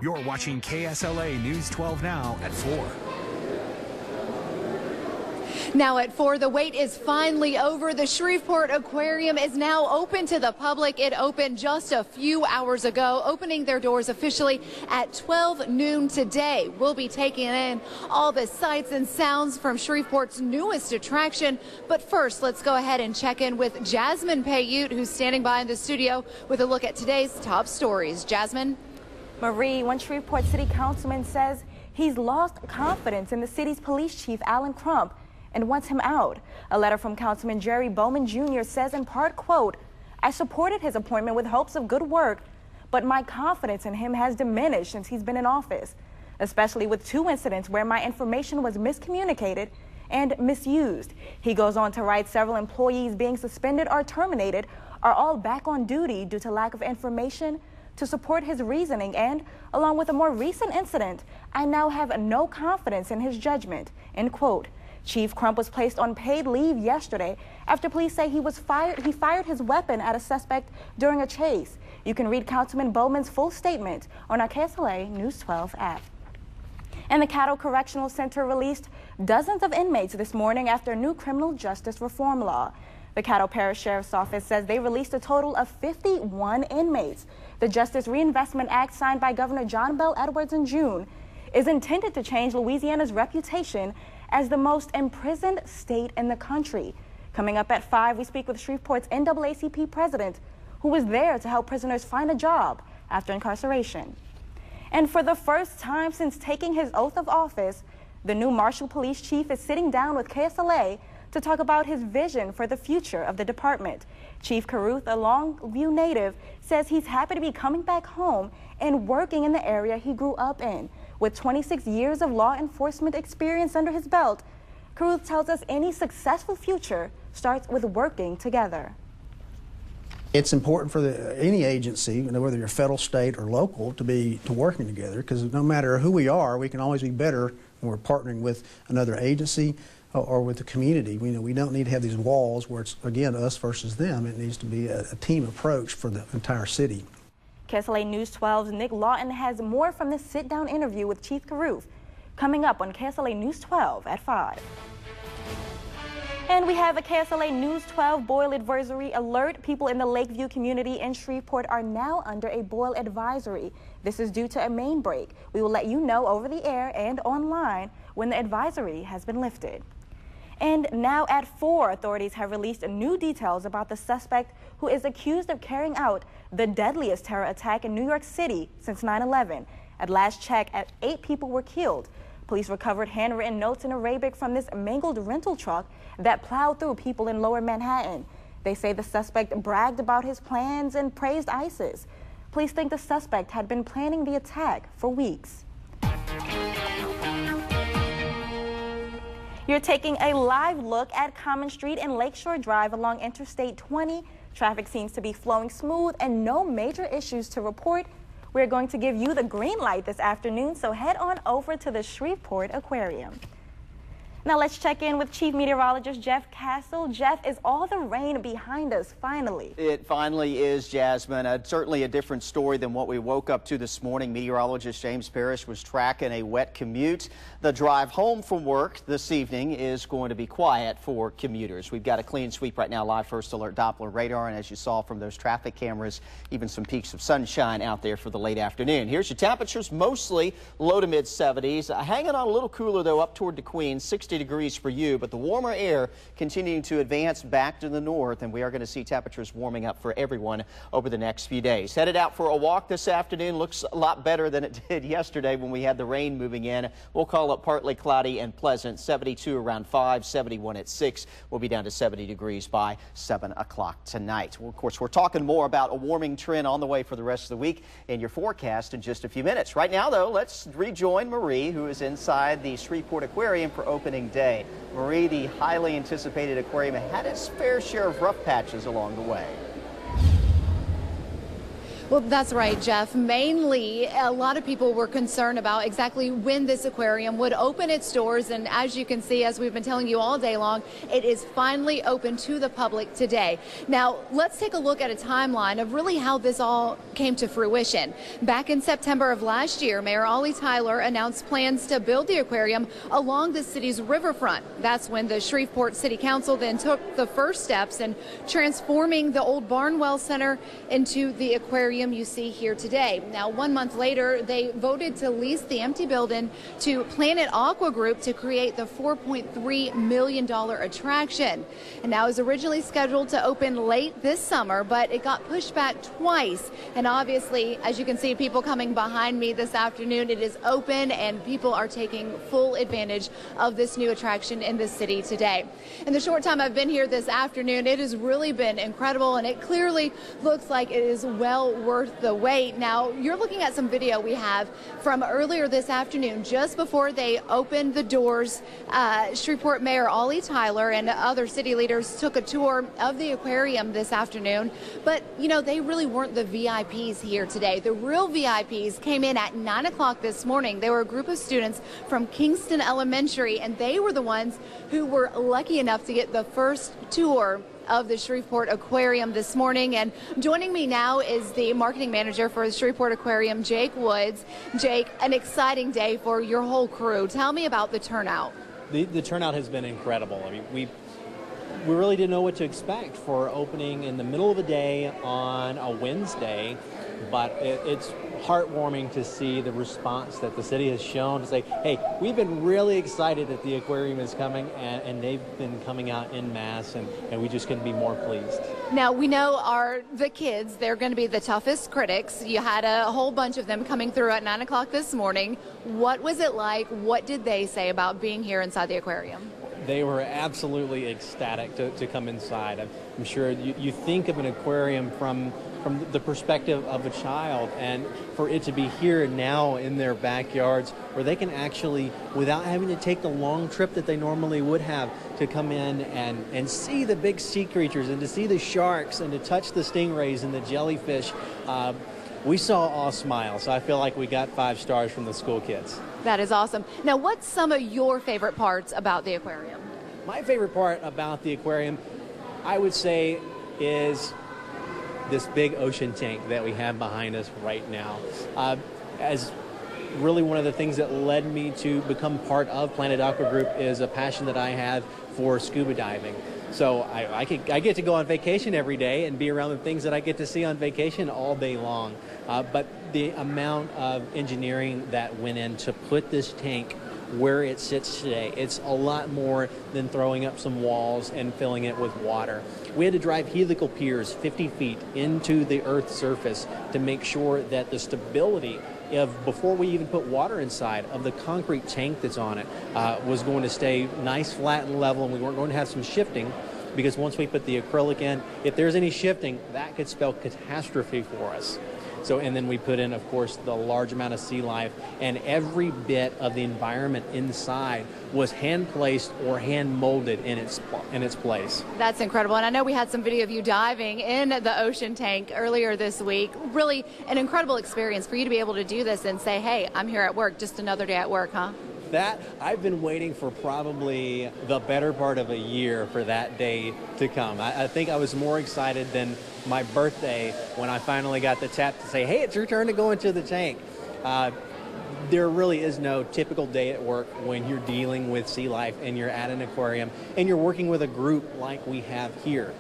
You're watching KSLA News 12 now at 4. Now at 4, the wait is finally over. The Shreveport Aquarium is now open to the public. It opened just a few hours ago, opening their doors officially at 12 noon today. We'll be taking in all the sights and sounds from Shreveport's newest attraction. But first, let's go ahead and check in with Jasmine Payute, who's standing by in the studio with a look at today's top stories. Jasmine? Marie, one Shreveport City Councilman says he's lost confidence in the city's police chief, Alan Crump, and wants him out. A letter from Councilman Jerry Bowman Jr. says in part, quote, "I supported his appointment with hopes of good work, but my confidence in him has diminished since he's been in office, especially with 2 incidents where my information was miscommunicated and misused." He goes on to write several employees being suspended or terminated are all back on duty due to lack of information to support his reasoning, and along with a more recent incident, I now have no confidence in his judgment, end quote. Chief Crump was placed on paid leave yesterday after police say he fired his weapon at a suspect during a chase. You can read Councilman Bowman's full statement on our KSLA News 12 app. And the Caddo Correctional Center released dozens of inmates this morning after a new criminal justice reform law. The Caddo Parish Sheriff's Office says they released a total of 51 inmates. The Justice Reinvestment Act, signed by Governor John Bel Edwards in June, is intended to change Louisiana's reputation as the most imprisoned state in the country. Coming up at 5, we speak with Shreveport's NAACP president, who was there to help prisoners find a job after incarceration. And for the first time since taking his oath of office, the new Marshall Police Chief is sitting down with KSLA to talk about his vision for the future of the department. Chief Caruth, a Longview native, says he's happy to be coming back home and working in the area he grew up in. With 26 years of law enforcement experience under his belt, Caruth tells us any successful future starts with working together. It's important for any agency, whether you're federal, state, or local, to working together, because no matter who we are, we can always be better when we're partnering with another agency or with the community. We don't need to have these walls where it's, again, us versus them. It needs to be a team approach for the entire city. KSLA News 12's Nick Lawton has more from this sit-down interview with Chief Caruth coming up on KSLA News 12 at 5. And we have a KSLA News 12 boil advisory alert. People in the Lakeview community in Shreveport are now under a boil advisory. This is due to a main break. We will let you know over the air and online when the advisory has been lifted. And now at 4, authorities have released new details about the suspect who is accused of carrying out the deadliest terror attack in New York City since 9/11. At last check, 8 people were killed. Police recovered handwritten notes in Arabic from this mangled rental truck that plowed through people in Lower Manhattan. They say the suspect bragged about his plans and praised ISIS. Police think the suspect had been planning the attack for weeks. You're taking a live look at Common Street and Lakeshore Drive along Interstate 20. Traffic seems to be flowing smooth and no major issues to report. We're going to give you the green light this afternoon, so head on over to the Shreveport Aquarium. Now let's check in with Chief Meteorologist Jeff Castle. Jeff, is all the rain behind us finally? It finally is, Jasmine. Certainly a different story than what we woke up to this morning. Meteorologist James Parrish was tracking a wet commute. The drive home from work this evening is going to be quiet for commuters. We've got a clean sweep right now, live first alert Doppler radar, and as you saw from those traffic cameras, even some peaks of sunshine out there for the late afternoon. Here's your temperatures, mostly low to mid 70s. Hanging on a little cooler though up toward the Queen, 60 degrees for you, but the warmer air continuing to advance back to the north, and we are going to see temperatures warming up for everyone over the next few days. Headed out for a walk this afternoon. Looks a lot better than it did yesterday when we had the rain moving in. We'll call it partly cloudy and pleasant. 72 around 5, 71 at 6. We'll be down to 70 degrees by 7 o'clock tonight. Well, of course, we're talking more about a warming trend on the way for the rest of the week in your forecast in just a few minutes. Right now, though, let's rejoin Marie, who is inside the Shreveport Aquarium for opening day. Marie, the highly anticipated aquarium had its fair share of rough patches along the way. Well, that's right, Jeff. Mainly, a lot of people were concerned about exactly when this aquarium would open its doors. And as you can see, as we've been telling you all day long, it is finally open to the public today. Now, let's take a look at a timeline of really how this all came to fruition. Back in September of last year, Mayor Ollie Tyler announced plans to build the aquarium along the city's riverfront. That's when the Shreveport City Council then took the first steps in transforming the old Barnwell Center into the aquarium you see here today. Now, 1 month later, they voted to lease the empty building to Planet Aqua Group to create the $4.3 million attraction. And now it was originally scheduled to open late this summer, but it got pushed back twice. And obviously, as you can see, people coming behind me this afternoon, it is open and people are taking full advantage of this new attraction in the city today. In the short time I've been here this afternoon, it has really been incredible, and it clearly looks like it is well worth the wait. Now, you're looking at some video we have from earlier this afternoon, just before they opened the doors. Shreveport Mayor Ollie Tyler and other city leaders took a tour of the aquarium this afternoon. But, you know, they really weren't the VIPs here today. The real VIPs came in at 9 o'clock this morning. They were a group of students from Kingston Elementary, and they were the ones who were lucky enough to get the first tour of the Shreveport Aquarium this morning. And joining me now is the marketing manager for the Shreveport Aquarium, Jake Woods. Jake, an exciting day for your whole crew. Tell me about the turnout. The turnout has been incredible. I mean, we really didn't know what to expect for opening in the middle of the day on a Wednesday, but it's heartwarming to see the response that the city has shown to say, hey, we've been really excited that the aquarium is coming, and they've been coming out en masse, and we just couldn't be more pleased. Now, we know the kids, they're going to be the toughest critics. You had a whole bunch of them coming through at 9 o'clock this morning. What was it like? What did they say about being here inside the aquarium? They were absolutely ecstatic to come inside. I'm sure you think of an aquarium from the perspective of a child, and for it to be here now in their backyards where they can actually, without having to take the long trip that they normally would have, to come in and see the big sea creatures and to see the sharks and to touch the stingrays and the jellyfish. We saw all smiles. So I feel like we got 5 stars from the school kids. That is awesome. Now, what's some of your favorite parts about the aquarium? My favorite part about the aquarium, I would say, is this big ocean tank that we have behind us right now. As really one of the things that led me to become part of Planet Aqua Group is a passion that I have for scuba diving. So I get to go on vacation every day and be around the things that I get to see on vacation all day long. But the amount of engineering that went in to put this tank where it sits today, it's a lot more than throwing up some walls and filling it with water. We had to drive helical piers 50 feet into the Earth's surface to make sure that the stability of, before we even put water inside, of the concrete tank that's on it was going to stay nice, flat, and level, and we weren't going to have some shifting, because once we put the acrylic in, if there's any shifting, that could spell catastrophe for us. So, and then we put in, of course, the large amount of sea life, and every bit of the environment inside was hand-placed or hand-molded in its place. That's incredible. And I know we had some video of you diving in the ocean tank earlier this week. Really an incredible experience for you to be able to do this and say, hey, I'm here at work, just another day at work, huh? That, I've been waiting for probably the better part of a year for that day to come. I think I was more excited than my birthday when I finally got the tap to say, hey, it's your turn to go into the tank. There really is no typical day at work when you're dealing with sea life and you're at an aquarium and you're working with a group like we have here.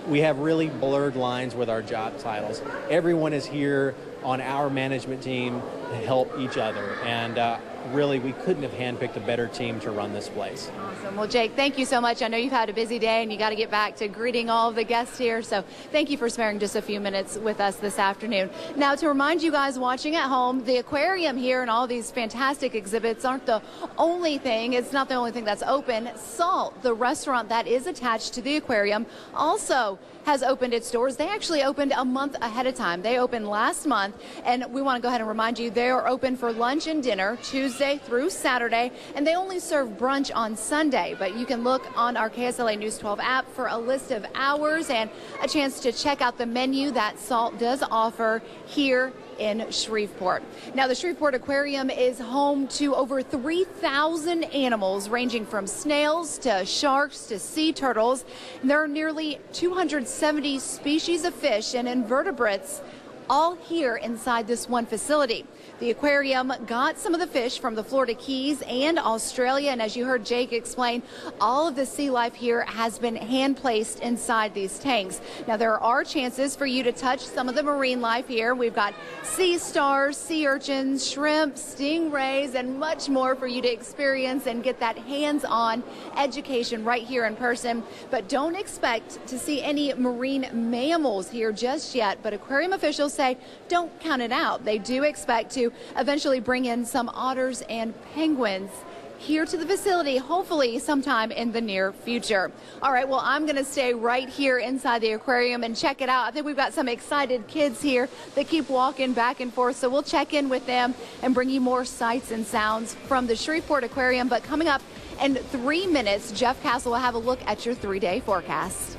We have really blurred lines with our job titles. Everyone is here on our management team to help each other, and really we couldn't have handpicked a better team to run this place. Awesome. Well, Jake, thank you so much. I know you've had a busy day and you got to get back to greeting all of the guests here, so thank you for sparing just a few minutes with us this afternoon. Now, to remind you guys watching at home, the aquarium here and all these fantastic exhibits aren't the only thing. It's not the only thing that's open. Salt, the restaurant that is attached to the aquarium, also has opened its doors. They actually opened a month ahead of time. They opened last month, and we want to go ahead and remind you they are open for lunch and dinner Tuesday Thursday through Saturday, and they only serve brunch on Sunday. But you can look on our KSLA News 12 app for a list of hours and a chance to check out the menu that Salt does offer here in Shreveport. Now, the Shreveport Aquarium is home to over 3,000 animals, ranging from snails to sharks to sea turtles. And there are nearly 270 species of fish and invertebrates all here inside this one facility. The aquarium got some of the fish from the Florida Keys and Australia, and as you heard Jake explain, all of the sea life here has been hand placed inside these tanks. Now, there are chances for you to touch some of the marine life here. We've got sea stars, sea urchins, shrimp, stingrays, and much more for you to experience and get that hands-on education right here in person. But don't expect to see any marine mammals here just yet, but aquarium officials say don't count it out. They do expect to eventually bring in some otters and penguins here to the facility, hopefully sometime in the near future. All right, well, I'm going to stay right here inside the aquarium and check it out. I think we've got some excited kids here that keep walking back and forth, so we'll check in with them and bring you more sights and sounds from the Shreveport Aquarium. But coming up in 3 minutes, Jeff Castle will have a look at your 3-day forecast.